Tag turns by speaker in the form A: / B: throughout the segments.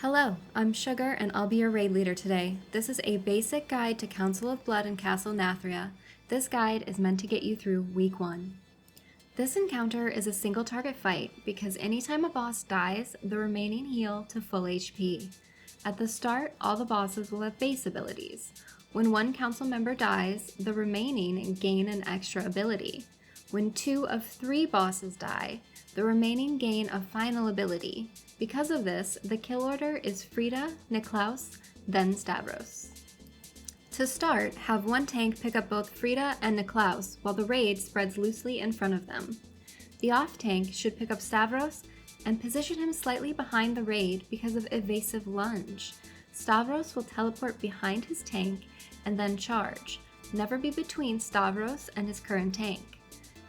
A: Hello, I'm Sugar and I'll be your raid leader today. This is a basic guide to Council of Blood and Castle Nathria. This guide is meant to get you through week 1. This encounter is a single target fight because anytime a boss dies, the remaining heal to full HP. At the start, all the bosses will have base abilities. When one council member dies, the remaining gain an extra ability. When 2 of 3 bosses die, the remaining gain a final ability. Because of this, the kill order is Frieda, Niklaus, then Stavros. To start, have one tank pick up both Frieda and Niklaus while the raid spreads loosely in front of them. The off tank should pick up Stavros and position him slightly behind the raid because of evasive lunge. Stavros will teleport behind his tank and then charge. Never be between Stavros and his current tank.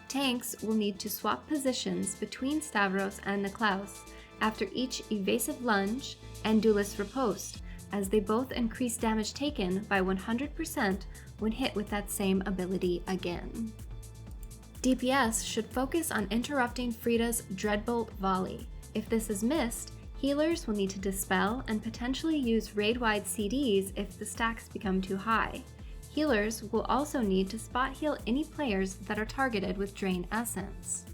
A: Tanks will need to swap positions between Stavros and Niklaus after each evasive lunge and duelist riposte, as they both increase damage taken by 100% when hit with that same ability again. DPS should focus on interrupting Frieda's Dreadbolt volley. If this is missed, healers will need to dispel and potentially use raid-wide CDs if the stacks become too high. Healers will also need to spot heal any players that are targeted with Drain Essence.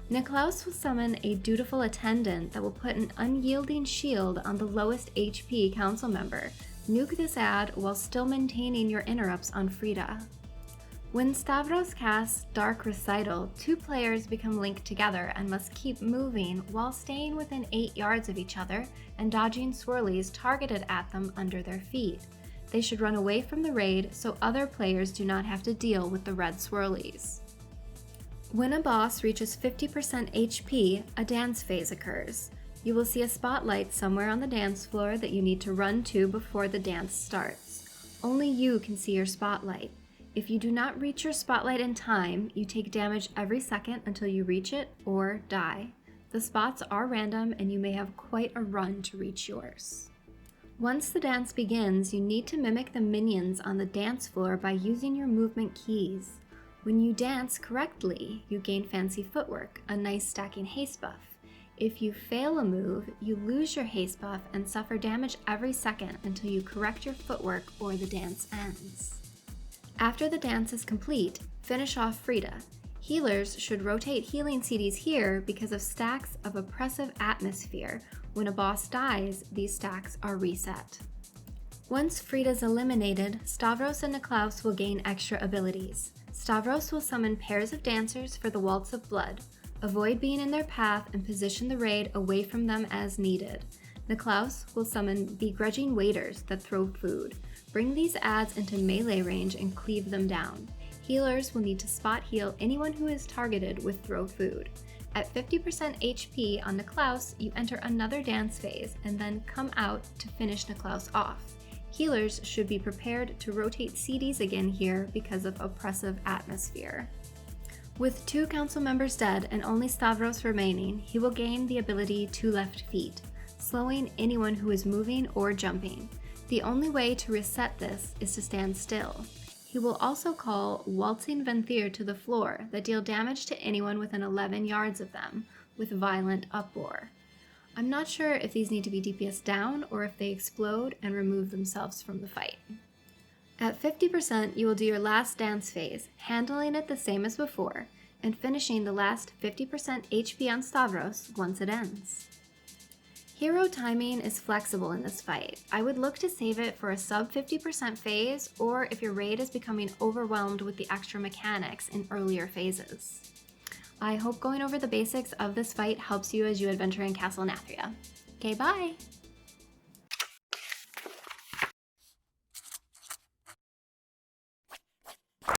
A: Niklaus will summon a dutiful attendant that will put an unyielding shield on the lowest HP council member. Nuke this ad while still maintaining your interrupts on Frieda. When Stavros casts Dark Recital, 2 players become linked together and must keep moving while staying within 8 yards of each other and dodging swirlies targeted at them under their feet. They should run away from the raid so other players do not have to deal with the red swirlies. When a boss reaches 50% HP, a dance phase occurs. You will see a spotlight somewhere on the dance floor that you need to run to before the dance starts. Only you can see your spotlight. If you do not reach your spotlight in time, you take damage every second until you reach it or die. The spots are random and you may have quite a run to reach yours. Once the dance begins, you need to mimic the minions on the dance floor by using your movement keys. When you dance correctly, you gain fancy footwork, a nice stacking haste buff. If you fail a move, you lose your haste buff and suffer damage every second until you correct your footwork or the dance ends. After the dance is complete, finish off Frieda. Healers should rotate healing CDs here because of stacks of oppressive atmosphere. When a boss dies, these stacks are reset. Once Frieda's eliminated, Stavros and Niklaus will gain extra abilities. Stavros will summon pairs of dancers for the Waltz of Blood. Avoid being in their path and position the raid away from them as needed. Niklaus will summon begrudging waiters that throw food. Bring these ads into melee range and cleave them down. Healers will need to spot heal anyone who is targeted with throw food. At 50% HP on Niklaus, you enter another dance phase and then come out to finish Niklaus off. Healers should be prepared to rotate CDs again here because of oppressive atmosphere. With 2 council members dead and only Stavros remaining, he will gain the ability 2 left feet, slowing anyone who is moving or jumping. The only way to reset this is to stand still. He will also call Waltzing Venthyr to the floor that deal damage to anyone within 11 yards of them, with violent uproar. I'm not sure if these need to be DPS down or if they explode and remove themselves from the fight. At 50%, you will do your last dance phase, handling it the same as before, and finishing the last 50% HP on Stavros once it ends. Hero timing is flexible in this fight. I would look to save it for a sub 50% phase, or if your raid is becoming overwhelmed with the extra mechanics in earlier phases. I hope going over the basics of this fight helps you as you adventure in Castle Nathria. Okay, bye!